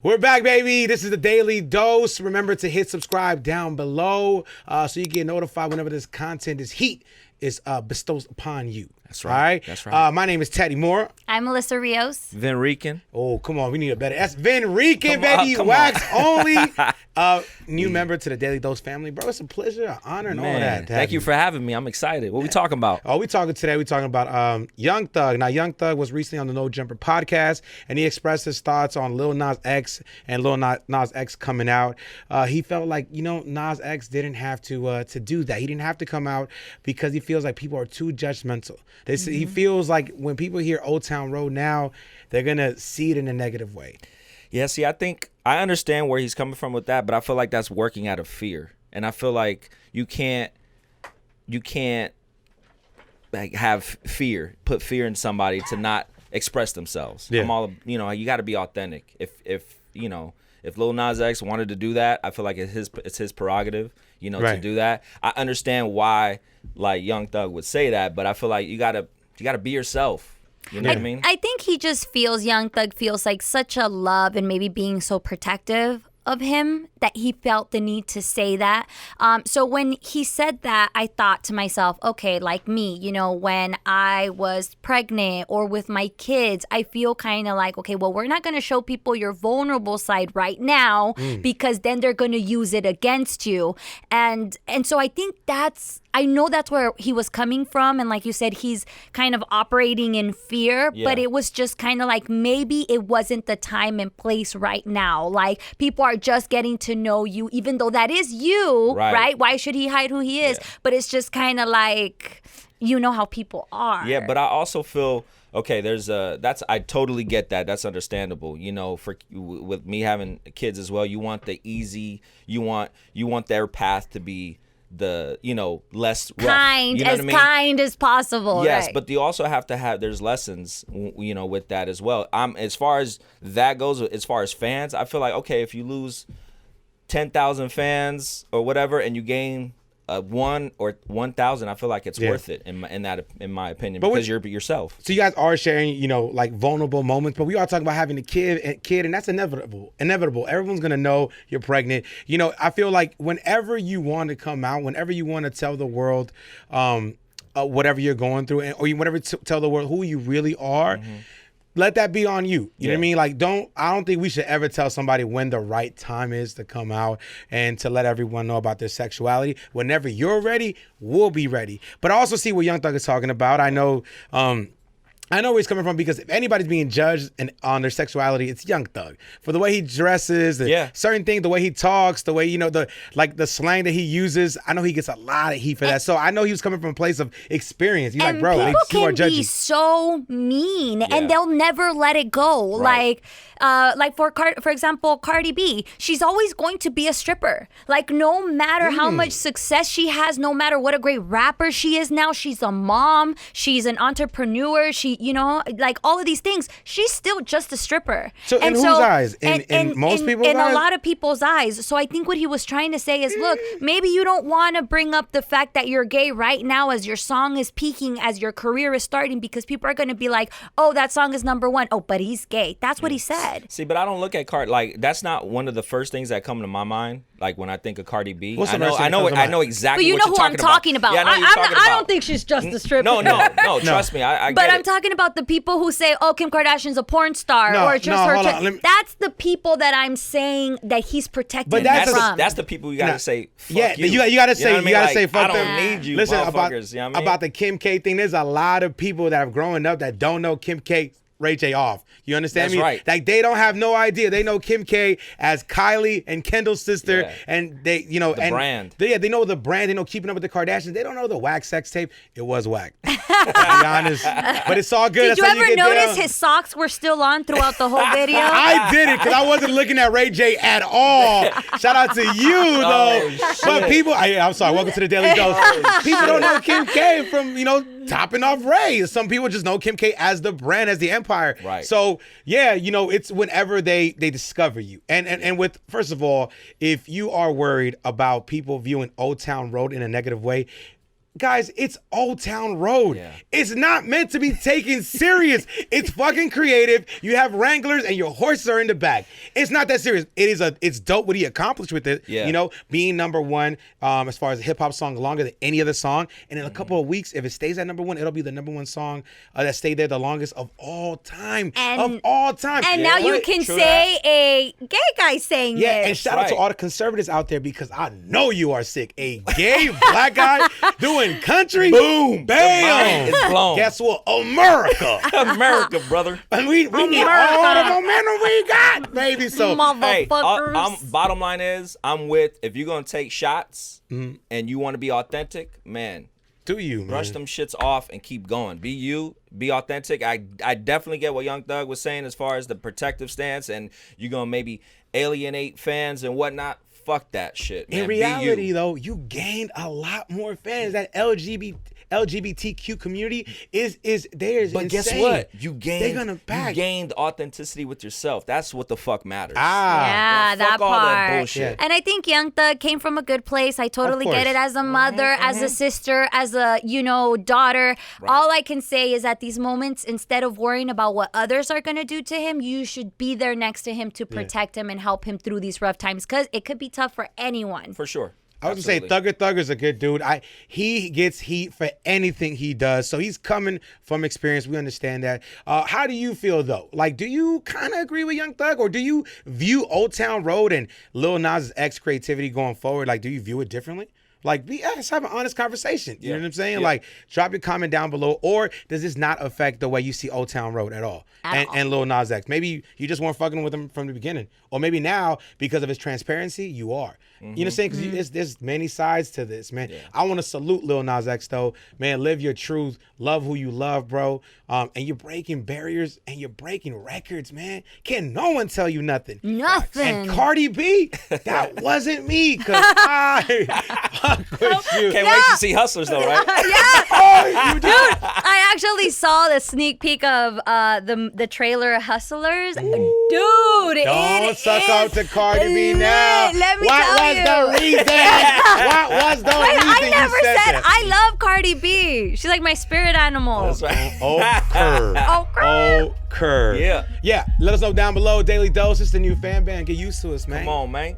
We're back, baby. This is the Daily Dose. Remember to hit subscribe down below so you get notified whenever this content is bestowed upon you. That's right. All right? That's right. My name is Teddy Moore. I'm Melissa Rios. Vin Rican. Oh, come on. We need a better. That's Vin Rican, baby. Come Wax only. New member to the Daily Dose family. Bro, it's a pleasure, an honor, and all that. Thank you for having me. I'm excited. What we talking about? We're talking about Young Thug. Now, Young Thug was recently on the No Jumper podcast, and he expressed his thoughts on Lil Nas X and Lil Nas X coming out. He felt like, Nas X didn't have to do that. He didn't have to come out because he feels like people are too judgmental. He feels like when people hear Old Town Road now, they're going to see it in a negative way. Yeah, see, I think I understand where he's coming from with that, but I feel like that's working out of fear. And I feel like you can't like have fear, put fear in somebody to not express themselves. Yeah. You got to be authentic. If Lil Nas X wanted to do that, I feel like it's his prerogative, Right. to do that. I understand why like Young Thug would say that, but I feel like you gotta be yourself. You know what I mean? I think Young Thug feels like such a love and maybe being so protective of him that he felt the need to say that. So when he said that, I thought to myself, okay, like me, when I was pregnant or with my kids, I feel kind of like, okay, well, we're not going to show people your vulnerable side right now because then they're going to use it against you. And so I think I know that's where he was coming from. And like you said, he's kind of operating in fear, but it was just kind of like maybe it wasn't the time and place right now. Like people are just getting to know you, even though that is you, right? Why should he hide who he is? Yeah. But it's just kind of like, how people are. Yeah, but I also feel, okay, I totally get that. That's understandable. With me having kids as well, you want the easy, you want their path to be the less rough, kind as possible. Yes, right. but you also have to have there's lessons with that as well. As far as that goes, as far as fans, I feel like, okay, if you lose 10,000 fans or whatever and you gain 1 or 1,000, I feel like it's worth it in my opinion, because you're yourself. So you guys are sharing, like vulnerable moments, but we are talking about having a kid, and that's inevitable. Everyone's gonna know you're pregnant. I feel like whenever you want to come out, whenever you want to tell the world, whatever you're going through, or you whatever tell the world who you really are. Let that be on you. You know what I mean? Like, I don't think we should ever tell somebody when the right time is to come out and to let everyone know about their sexuality. Whenever you're ready, we'll be ready. But I also see what Young Thug is talking about. I know where he's coming from, because if anybody's being judged on their sexuality, it's Young Thug. For the way he dresses, certain things, the way he talks, the way, the slang that he uses. I know he gets a lot of heat for that. So I know he was coming from a place of experience. He's like, bro, people are judging. Be so mean and they'll never let it go. Right. Like for example, Cardi B, she's always going to be a stripper. Like no matter how much success she has, no matter what a great rapper she is now, she's a mom, she's an entrepreneur, like all of these things, she's still just a stripper. So in whose eyes? In most people's eyes? In a lot of people's eyes. So I think what he was trying to say is, look, maybe you don't want to bring up the fact that you're gay right now as your song is peaking, as your career is starting, because people are going to be like, oh, that song is number one. Oh, but he's gay. That's what he said. See, but I don't look at Cardi, like, that's not one of the first things that come to my mind. Like when I think of Cardi B, I know exactly. But what who I'm talking about. Yeah, I don't think she's just a stripper. No, trust me. I but get I'm talking about the people who say, "Oh, Kim Kardashian's a porn star," or just her. That's the people that I'm saying that he's protecting. But that's the people you gotta say. Fuck you. You gotta say fuck them. I don't need you. Listen, motherfuckers. About the Kim K thing. There's a lot of people that have grown up that don't know Kim K. Ray J off. You understand me? Right. Like they don't have no idea. They know Kim K as Kylie and Kendall's sister, and they, the brand. They know the brand. They know Keeping Up with the Kardashians. They don't know the Wax sex tape. It was whack. To be honest, but it's all good. Did you ever notice his socks were still on throughout the whole video? I did it because I wasn't looking at Ray J at all. Shout out to you though. But people, I'm sorry. Welcome to the Daily Dose. People don't know Kim K from topping off Ray. Some people just know Kim K as the brand, as the empire. Right. So yeah, it's whenever they discover you. And with, first of all, if you are worried about people viewing Old Town Road in a negative way, guys, it's Old Town Road. Yeah. It's not meant to be taken serious. It's fucking creative. You have Wranglers and your horses are in the back. It's not that serious. It's dope what he accomplished with it. Yeah. You know, being number one as far as a hip hop song longer than any other song. And in a couple of weeks, if it stays at number one, it'll be the number one song that stayed there the longest of all time. And Yeah. now you can say a gay guy saying Yeah, this. and shout out to all the conservatives out there because I know you are sick. A gay black guy doing country. Boom, bam. It's blown. Guess what? America. America, brother. And we need all the momentum we got, baby. So, Hey, Motherfuckers. bottom line is, I'm with, if you're going to take shots and you want to be authentic, man, do you, man? brush them shits off and keep going. Be you, be authentic. I definitely get what Young Thug was saying as far as the protective stance, and you're going to maybe alienate fans and whatnot. Fuck that shit, man. In reality, though, you gained a lot more fans. That LGBTQ community is theirs. But insane. guess what? You They're gonna pack. You gained authenticity with yourself. That's what the fuck matters. Yeah, Fuck that all part. that bullshit. And I think Young Thug came from a good place. I totally Of get course. it as a mother, as a sister, as a, daughter. Right. All I can say is at these moments, instead of worrying about what others are going to do to him, you should be there next to him to protect him and help him through these rough times, because it could be tough for anyone. For sure. I was gonna say Thugger's a good dude. He gets heat for anything he does, so he's coming from experience. We understand that. How do you feel though? Like, do you kind of agree with Young Thug, or do you view Old Town Road and Lil Nas X creativity going forward? Like, do you view it differently? Like, let's have an honest conversation. You know what I'm saying? Yeah. Like, drop your comment down below. Or does this not affect the way you see Old Town Road at all? And Lil Nas X? Maybe you just weren't fucking with him from the beginning. Or maybe now, because of his transparency, you are. You know what I'm saying? Because there's many sides to this, man. Yeah. I want to salute Lil Nas X, though. Man, live your truth. Love who you love, bro. And you're breaking barriers and you're breaking records, man. Can't no one tell you nothing. Nothing. And Cardi B, that wasn't me, because I fuck with you. Can't wait to see Hustlers though, right? Oh, you did. I actually saw the sneak peek of the trailer of Hustlers. Dude, Don't suck up to Cardi B now. Let me what tell was you. the reason? What was the Wait, reason I never you said said that? I love Cardi B. She's like my spirit animal. That's right. Oh, curve. Yeah. Yeah. Let us know down below. Daily Dose. It's the new fan band. Get used to us, man. Come on, man.